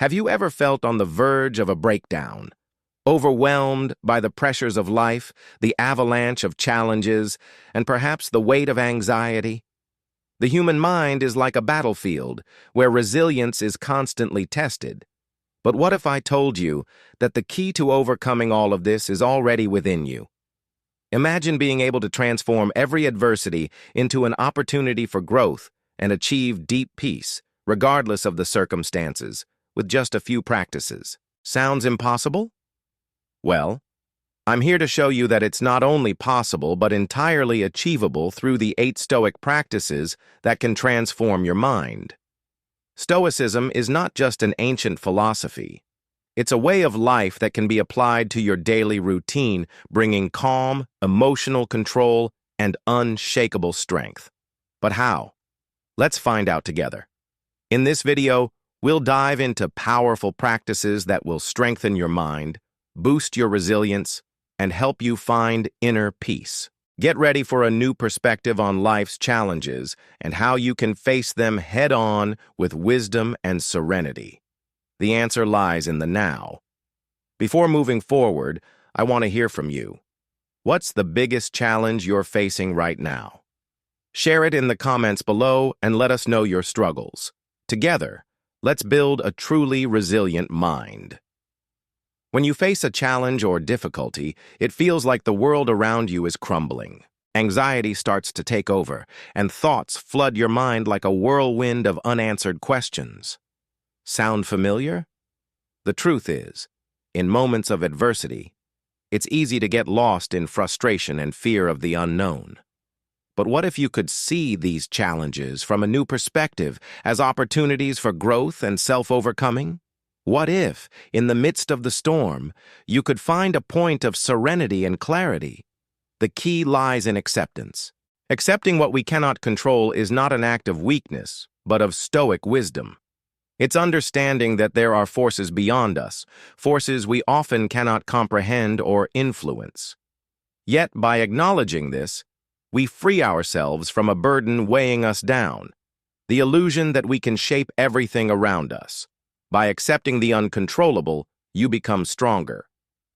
Have you ever felt on the verge of a breakdown, overwhelmed by the pressures of life, the avalanche of challenges, and perhaps the weight of anxiety? The human mind is like a battlefield where resilience is constantly tested. But what if I told you that the key to overcoming all of this is already within you? Imagine being able to transform every adversity into an opportunity for growth and achieve deep peace, regardless of the circumstances, with just a few practices. Sounds impossible? Well, I'm here to show you that it's not only possible but entirely achievable through the 8 Stoic practices that can transform your mind. Stoicism is not just an ancient philosophy. It's a way of life that can be applied to your daily routine, bringing calm, emotional control, and unshakable strength. But how? Let's find out together. In this video, we'll dive into powerful practices that will strengthen your mind, boost your resilience, and help you find inner peace. Get ready for a new perspective on life's challenges and how you can face them head-on with wisdom and serenity. The answer lies in the now. Before moving forward, I want to hear from you. What's the biggest challenge you're facing right now? Share it in the comments below and let us know your struggles. Together, let's build a truly resilient mind. When you face a challenge or difficulty, it feels like the world around you is crumbling. Anxiety starts to take over, and thoughts flood your mind like a whirlwind of unanswered questions. Sound familiar? The truth is, in moments of adversity, it's easy to get lost in frustration and fear of the unknown. But what if you could see these challenges from a new perspective as opportunities for growth and self-overcoming? What if, in the midst of the storm, you could find a point of serenity and clarity? The key lies in acceptance. Accepting what we cannot control is not an act of weakness, but of Stoic wisdom. It's understanding that there are forces beyond us, forces we often cannot comprehend or influence. Yet, by acknowledging this, we free ourselves from a burden weighing us down, the illusion that we can shape everything around us. By accepting the uncontrollable, you become stronger.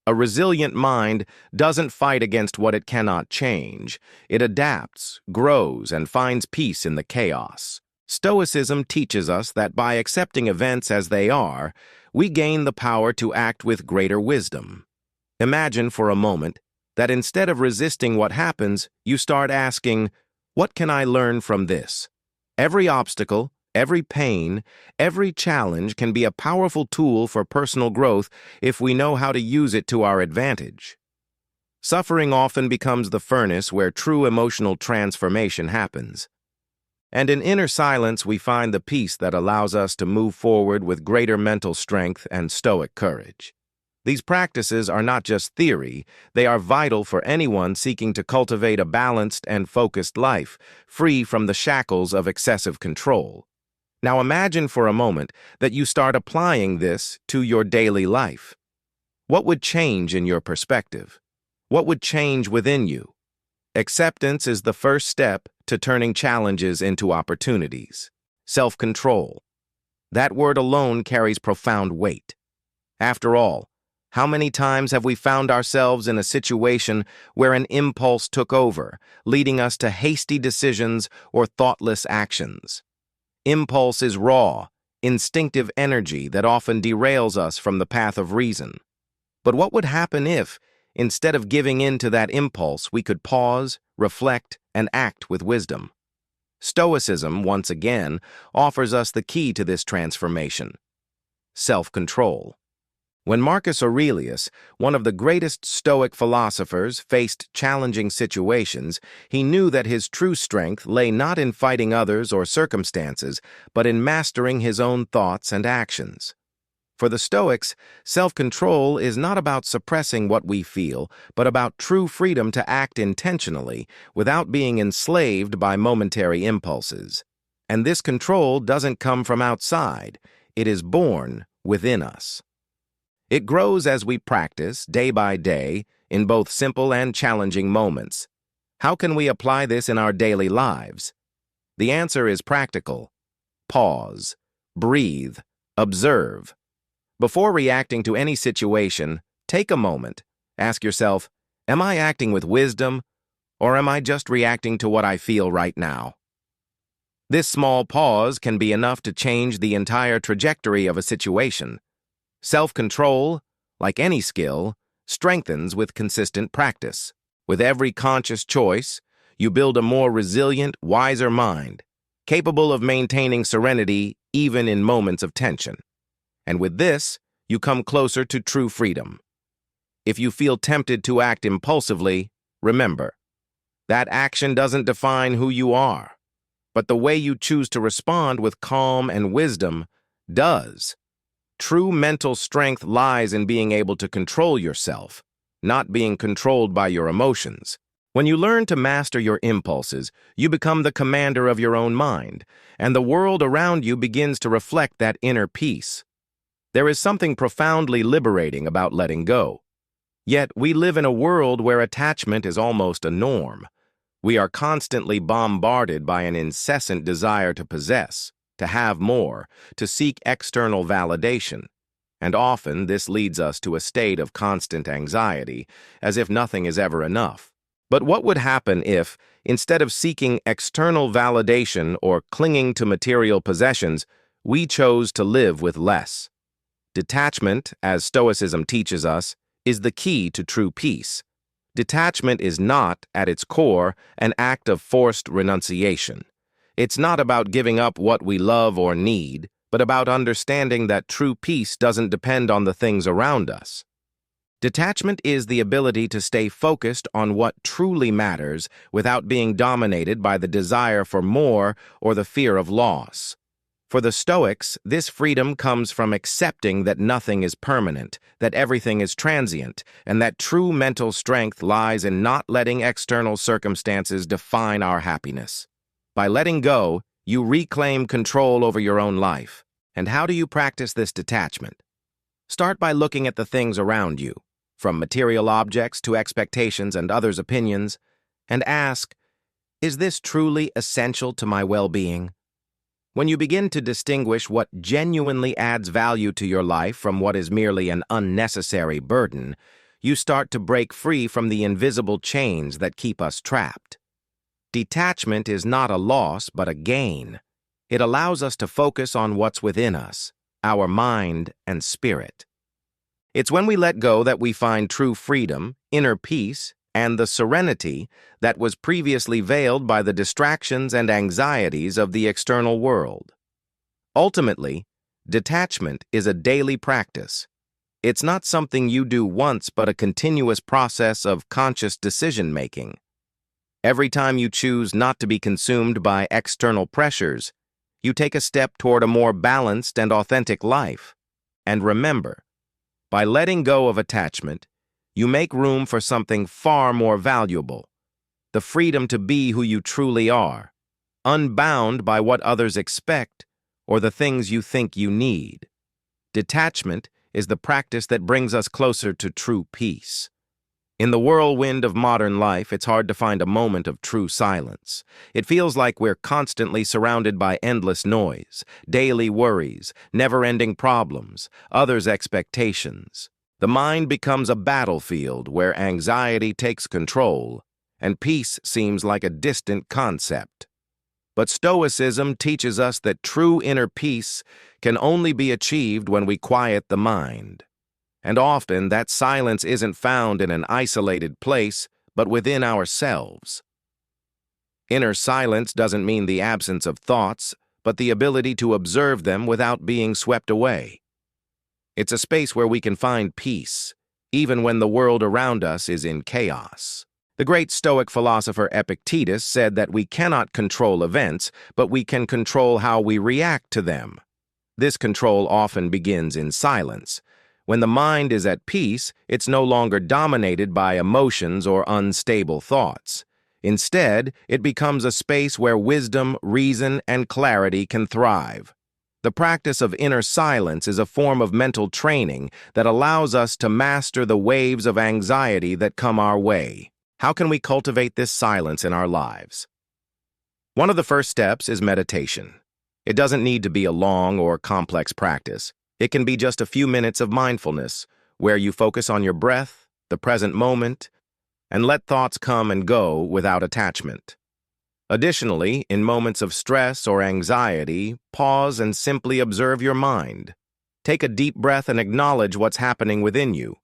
A resilient mind doesn't fight against what it cannot change. It adapts, grows, and finds peace in the chaos. Stoicism teaches us that by accepting events as they are, we gain the power to act with greater wisdom. Imagine for a moment that instead of resisting what happens, you start asking, what can I learn from this? Every obstacle, every pain, every challenge can be a powerful tool for personal growth if we know how to use it to our advantage. Suffering often becomes the furnace where true emotional transformation happens. And in inner silence, we find the peace that allows us to move forward with greater mental strength and Stoic courage. These practices are not just theory, they are vital for anyone seeking to cultivate a balanced and focused life, free from the shackles of excessive control. Now imagine for a moment that you start applying this to your daily life. What would change in your perspective? What would change within you? Acceptance is the first step to turning challenges into opportunities. Self-control. That word alone carries profound weight. After all, how many times have we found ourselves in a situation where an impulse took over, leading us to hasty decisions or thoughtless actions? Impulse is raw, instinctive energy that often derails us from the path of reason. But what would happen if, instead of giving in to that impulse, we could pause, reflect, and act with wisdom? Stoicism, once again, offers us the key to this transformation: self-control. When Marcus Aurelius, one of the greatest Stoic philosophers, faced challenging situations, he knew that his true strength lay not in fighting others or circumstances, but in mastering his own thoughts and actions. For the Stoics, self-control is not about suppressing what we feel, but about true freedom to act intentionally without being enslaved by momentary impulses. And this control doesn't come from outside, it is born within us. It grows as we practice, day by day, in both simple and challenging moments. How can we apply this in our daily lives? The answer is practical. Pause, breathe, observe, Before reacting to any situation, take a moment. Ask yourself, am I acting with wisdom, or am I just reacting to what I feel right now? This small pause can be enough to change the entire trajectory of a situation. Self-control, like any skill, strengthens with consistent practice. With every conscious choice, you build a more resilient, wiser mind, capable of maintaining serenity even in moments of tension. And with this, you come closer to true freedom. If you feel tempted to act impulsively, remember, that action doesn't define who you are, but the way you choose to respond with calm and wisdom does. True mental strength lies in being able to control yourself, not being controlled by your emotions. When you learn to master your impulses, you become the commander of your own mind, and the world around you begins to reflect that inner peace. There is something profoundly liberating about letting go. Yet we live in a world where attachment is almost a norm. We are constantly bombarded by an incessant desire to possess, to have more, to seek external validation. And often this leads us to a state of constant anxiety, as if nothing is ever enough. But what would happen if, instead of seeking external validation or clinging to material possessions, we chose to live with less? Detachment, as Stoicism teaches us, is the key to true peace. Detachment is not, at its core, an act of forced renunciation. It's not about giving up what we love or need, but about understanding that true peace doesn't depend on the things around us. Detachment is the ability to stay focused on what truly matters without being dominated by the desire for more or the fear of loss. For the Stoics, this freedom comes from accepting that nothing is permanent, that everything is transient, and that true mental strength lies in not letting external circumstances define our happiness. By letting go, you reclaim control over your own life. And how do you practice this detachment? Start by looking at the things around you, from material objects to expectations and others' opinions, and ask, is this truly essential to my well-being? When you begin to distinguish what genuinely adds value to your life from what is merely an unnecessary burden, you start to break free from the invisible chains that keep us trapped. Detachment is not a loss, but a gain. It allows us to focus on what's within us, our mind and spirit. It's when we let go that we find true freedom, inner peace, and the serenity that was previously veiled by the distractions and anxieties of the external world. Ultimately, detachment is a daily practice. It's not something you do once, but a continuous process of conscious decision-making. Every time you choose not to be consumed by external pressures, you take a step toward a more balanced and authentic life. And remember, by letting go of attachment, you make room for something far more valuable, the freedom to be who you truly are, unbound by what others expect or the things you think you need. Detachment is the practice that brings us closer to true peace. In the whirlwind of modern life, it's hard to find a moment of true silence. It feels like we're constantly surrounded by endless noise, daily worries, never-ending problems, others' expectations. The mind becomes a battlefield where anxiety takes control, and peace seems like a distant concept. But Stoicism teaches us that true inner peace can only be achieved when we quiet the mind. And often that silence isn't found in an isolated place, but within ourselves. Inner silence doesn't mean the absence of thoughts, but the ability to observe them without being swept away. It's a space where we can find peace, even when the world around us is in chaos. The great Stoic philosopher Epictetus said that we cannot control events, but we can control how we react to them. This control often begins in silence. When the mind is at peace, it's no longer dominated by emotions or unstable thoughts. Instead, it becomes a space where wisdom, reason, and clarity can thrive. The practice of inner silence is a form of mental training that allows us to master the waves of anxiety that come our way. How can we cultivate this silence in our lives? One of the first steps is meditation. It doesn't need to be a long or complex practice. It can be just a few minutes of mindfulness, where you focus on your breath, the present moment, and let thoughts come and go without attachment. Additionally, in moments of stress or anxiety, pause and simply observe your mind. Take a deep breath and acknowledge what's happening within you.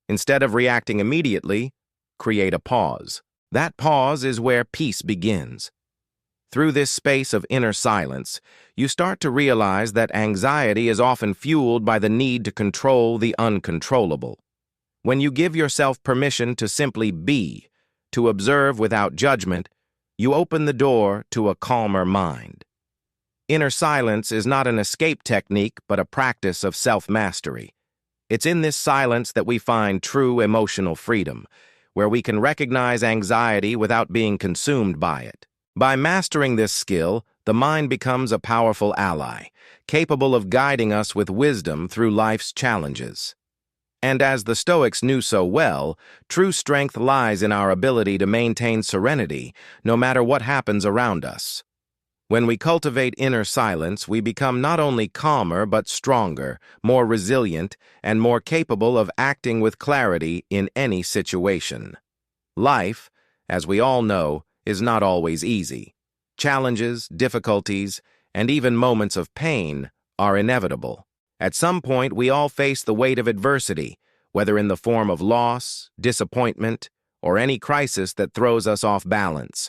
Instead of reacting immediately, create a pause. That pause is where peace begins. Through this space of inner silence, you start to realize that anxiety is often fueled by the need to control the uncontrollable. When you give yourself permission to simply be, to observe without judgment, you open the door to a calmer mind. Inner silence is not an escape technique, but a practice of self-mastery. It's in this silence that we find true emotional freedom, where we can recognize anxiety without being consumed by it. By mastering this skill, the mind becomes a powerful ally, capable of guiding us with wisdom through life's challenges. And as the Stoics knew so well, true strength lies in our ability to maintain serenity no matter what happens around us. When we cultivate inner silence, we become not only calmer but stronger, more resilient, and more capable of acting with clarity in any situation. Life, as we all know, is not always easy. Challenges, difficulties, and even moments of pain are inevitable. At some point, we all face the weight of adversity, whether in the form of loss, disappointment, or any crisis that throws us off balance.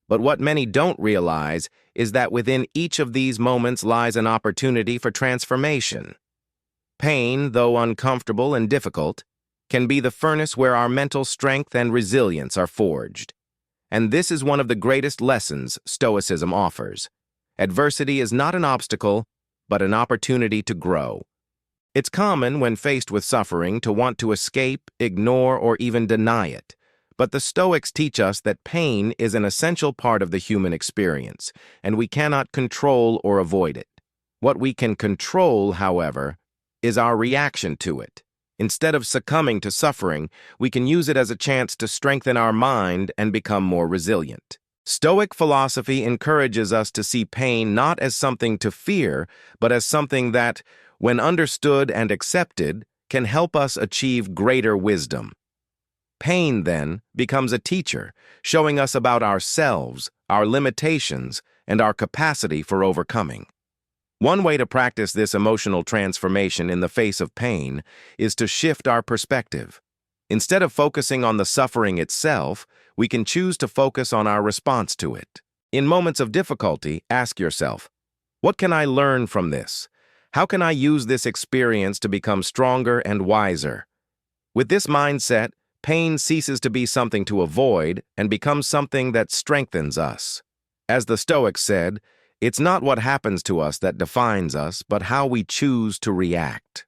But what many don't realize is that within each of these moments lies an opportunity for transformation. Pain, though uncomfortable and difficult, can be the furnace where our mental strength and resilience are forged. And this is one of the greatest lessons Stoicism offers. Adversity is not an obstacle, but an opportunity to grow. It's common when faced with suffering to want to escape, ignore, or even deny it. But the Stoics teach us that pain is an essential part of the human experience, and we cannot control or avoid it. What we can control, however, is our reaction to it. Instead of succumbing to suffering, we can use it as a chance to strengthen our mind and become more resilient. Stoic philosophy encourages us to see pain not as something to fear, but as something that, when understood and accepted, can help us achieve greater wisdom. Pain, then, becomes a teacher, showing us about ourselves, our limitations, and our capacity for overcoming. One way to practice this emotional transformation in the face of pain is to shift our perspective. Instead of focusing on the suffering itself, we can choose to focus on our response to it. In moments of difficulty, ask yourself, what can I learn from this? How can I use this experience to become stronger and wiser? With this mindset, pain ceases to be something to avoid and becomes something that strengthens us. As the Stoics said, it's not what happens to us that defines us, but how we choose to react.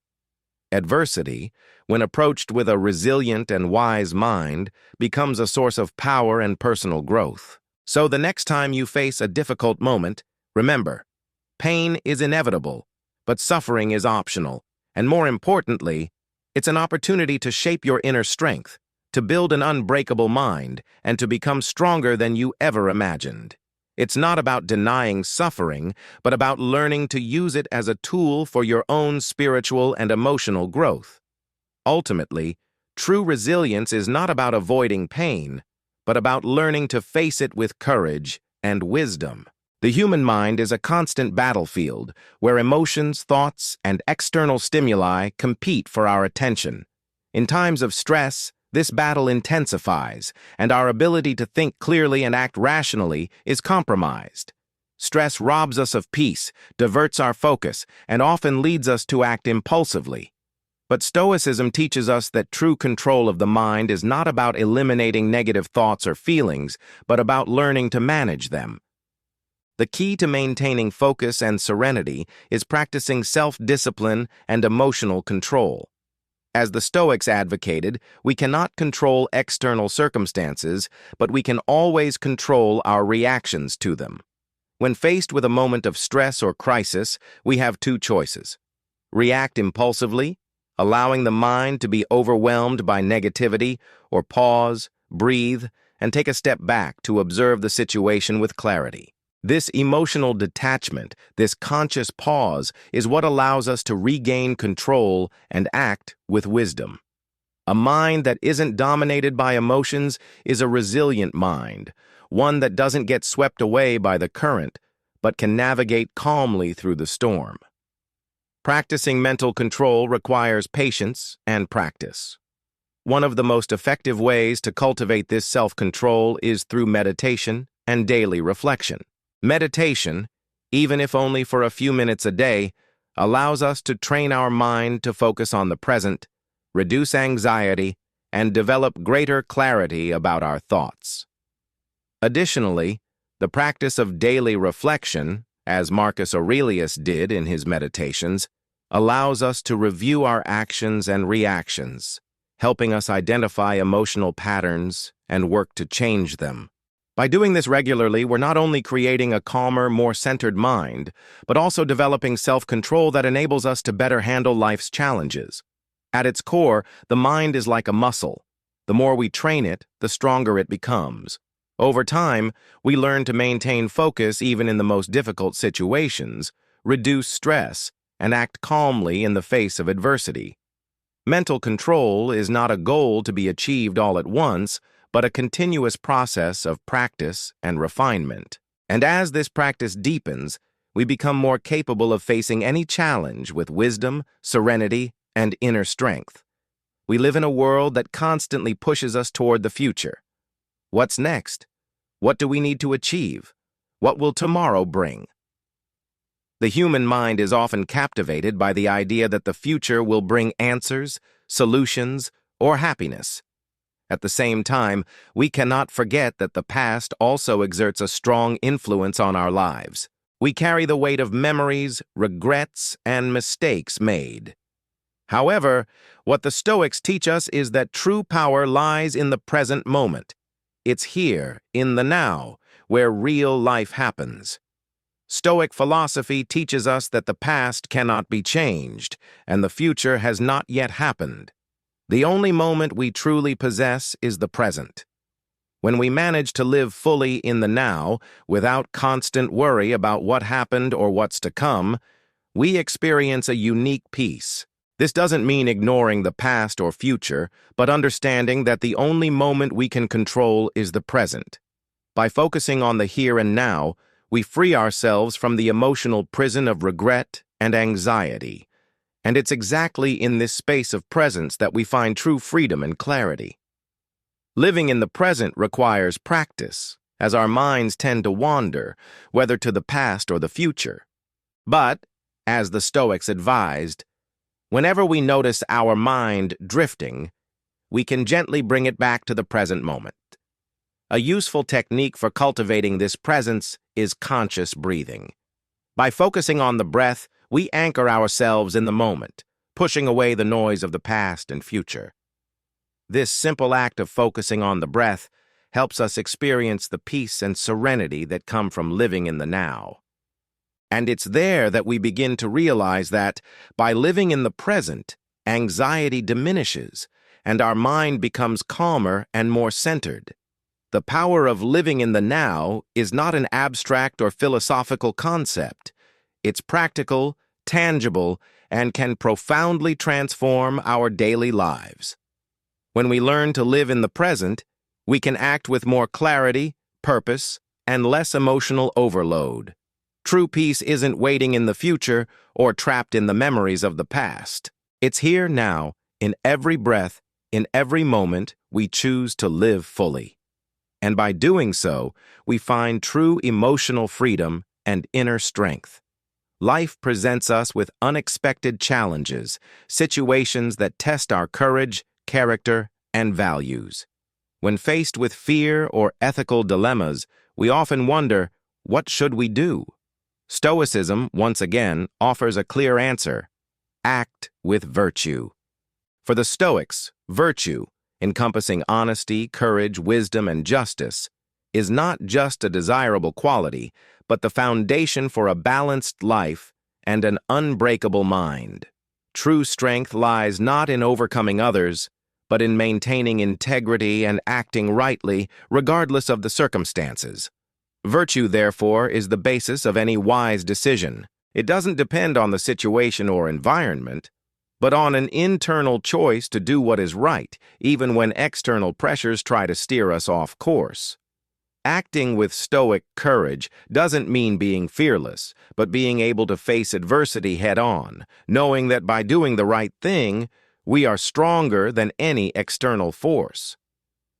Adversity, when approached with a resilient and wise mind, becomes a source of power and personal growth. So the next time you face a difficult moment, remember, pain is inevitable, but suffering is optional, and more importantly, it's an opportunity to shape your inner strength, to build an unbreakable mind, and to become stronger than you ever imagined. It's not about denying suffering, but about learning to use it as a tool for your own spiritual and emotional growth. Ultimately, true resilience is not about avoiding pain, but about learning to face it with courage and wisdom. The human mind is a constant battlefield where emotions, thoughts, and external stimuli compete for our attention. In times of stress, this battle intensifies, and our ability to think clearly and act rationally is compromised. Stress robs us of peace, diverts our focus, and often leads us to act impulsively. But Stoicism teaches us that true control of the mind is not about eliminating negative thoughts or feelings, but about learning to manage them. The key to maintaining focus and serenity is practicing self-discipline and emotional control. As the Stoics advocated, we cannot control external circumstances, but we can always control our reactions to them. When faced with a moment of stress or crisis, we have two choices. React impulsively, allowing the mind to be overwhelmed by negativity, or pause, breathe, and take a step back to observe the situation with clarity. This emotional detachment, this conscious pause, is what allows us to regain control and act with wisdom. A mind that isn't dominated by emotions is a resilient mind, one that doesn't get swept away by the current, but can navigate calmly through the storm. Practicing mental control requires patience and practice. One of the most effective ways to cultivate this self-control is through meditation and daily reflection. Meditation, even if only for a few minutes a day, allows us to train our mind to focus on the present, reduce anxiety, and develop greater clarity about our thoughts. Additionally, the practice of daily reflection, as Marcus Aurelius did in his meditations, allows us to review our actions and reactions, helping us identify emotional patterns and work to change them. By doing this regularly, we're not only creating a calmer, more centered mind, but also developing self-control that enables us to better handle life's challenges. At its core, the mind is like a muscle. The more we train it, the stronger it becomes. Over time, we learn to maintain focus even in the most difficult situations, reduce stress, and act calmly in the face of adversity. Mental control is not a goal to be achieved all at once, but a continuous process of practice and refinement. And as this practice deepens, we become more capable of facing any challenge with wisdom, serenity, and inner strength. We live in a world that constantly pushes us toward the future. What's next? What do we need to achieve? What will tomorrow bring? The human mind is often captivated by the idea that the future will bring answers, solutions, or happiness. At the same time, we cannot forget that the past also exerts a strong influence on our lives. We carry the weight of memories, regrets, and mistakes made. However, what the Stoics teach us is that true power lies in the present moment. It's here, in the now, where real life happens. Stoic philosophy teaches us that the past cannot be changed, and the future has not yet happened. The only moment we truly possess is the present. When we manage to live fully in the now, without constant worry about what happened or what's to come, we experience a unique peace. This doesn't mean ignoring the past or future, but understanding that the only moment we can control is the present. By focusing on the here and now, we free ourselves from the emotional prison of regret and anxiety. And it's exactly in this space of presence that we find true freedom and clarity. Living in the present requires practice, as our minds tend to wander, whether to the past or the future. But, as the Stoics advised, whenever we notice our mind drifting, we can gently bring it back to the present moment. A useful technique for cultivating this presence is conscious breathing. By focusing on the breath, we anchor ourselves in the moment, pushing away the noise of the past and future. This simple act of focusing on the breath helps us experience the peace and serenity that come from living in the now. And it's there that we begin to realize that, by living in the present, anxiety diminishes, and our mind becomes calmer and more centered. The power of living in the now is not an abstract or philosophical concept. It's practical, tangible, and can profoundly transform our daily lives. When we learn to live in the present, we can act with more clarity, purpose, and less emotional overload. True peace isn't waiting in the future or trapped in the memories of the past. It's here now, in every breath, in every moment we choose to live fully. And by doing so, we find true emotional freedom and inner strength. Life presents us with unexpected challenges, situations that test our courage, character, and values. When faced with fear or ethical dilemmas, we often wonder, what should we do? Stoicism, once again, offers a clear answer: act with virtue. For the Stoics, virtue, encompassing honesty, courage, wisdom, and justice, is not just a desirable quality, but the foundation for a balanced life and an unbreakable mind. True strength lies not in overcoming others, but in maintaining integrity and acting rightly, regardless of the circumstances. Virtue, therefore, is the basis of any wise decision. It doesn't depend on the situation or environment, but on an internal choice to do what is right, even when external pressures try to steer us off course. Acting with stoic courage doesn't mean being fearless, but being able to face adversity head-on, knowing that by doing the right thing, we are stronger than any external force.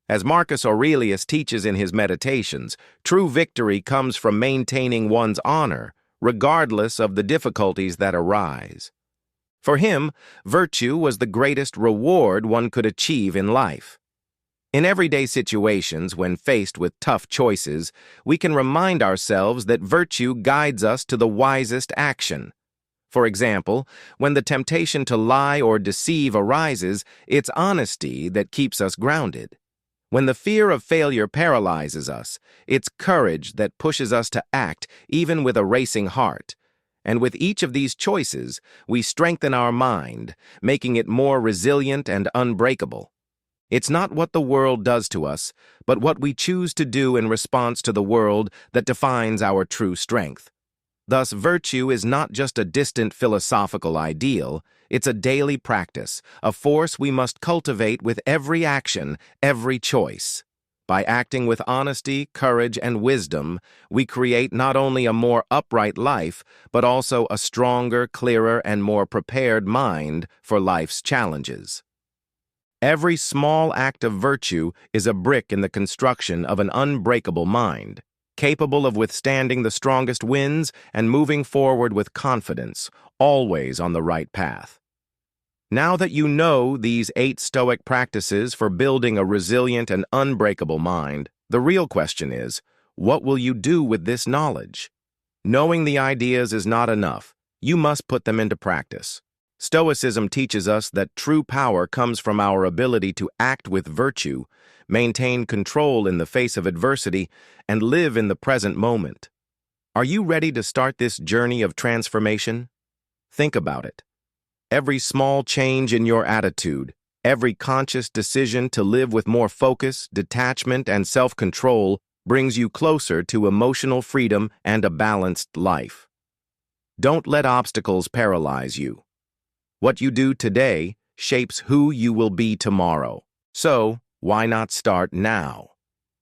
As Marcus Aurelius teaches in his Meditations, true victory comes from maintaining one's honor, regardless of the difficulties that arise. For him, virtue was the greatest reward one could achieve in life. In everyday situations, when faced with tough choices, we can remind ourselves that virtue guides us to the wisest action. For example, when the temptation to lie or deceive arises, it's honesty that keeps us grounded. When the fear of failure paralyzes us, it's courage that pushes us to act, even with a racing heart. And with each of these choices, we strengthen our mind, making it more resilient and unbreakable. It's not what the world does to us, but what we choose to do in response to the world that defines our true strength. Thus, virtue is not just a distant philosophical ideal, it's a daily practice, a force we must cultivate with every action, every choice. By acting with honesty, courage, and wisdom, we create not only a more upright life, but also a stronger, clearer, and more prepared mind for life's challenges. Every small act of virtue is a brick in the construction of an unbreakable mind, capable of withstanding the strongest winds and moving forward with confidence, always on the right path. Now that you know these 8 Stoic practices for building a resilient and unbreakable mind, the real question is, what will you do with this knowledge? Knowing the ideas is not enough. You must put them into practice. Stoicism teaches us that true power comes from our ability to act with virtue, maintain control in the face of adversity, and live in the present moment. Are you ready to start this journey of transformation? Think about it. Every small change in your attitude, every conscious decision to live with more focus, detachment, and self-control brings you closer to emotional freedom and a balanced life. Don't let obstacles paralyze you. What you do today shapes who you will be tomorrow. So, why not start now?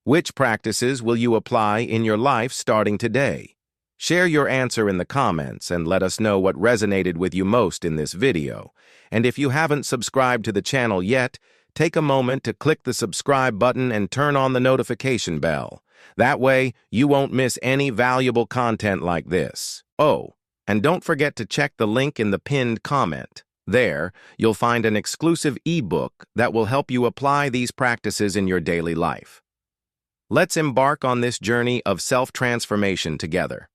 Which practices will you apply in your life starting today? Share your answer in the comments and let us know what resonated with you most in this video. And if you haven't subscribed to the channel yet, take a moment to click the subscribe button and turn on the notification bell. That way, you won't miss any valuable content like this. Oh, and don't forget to check the link in the pinned comment. There, you'll find an exclusive ebook that will help you apply these practices in your daily life. Let's embark on this journey of self-transformation together.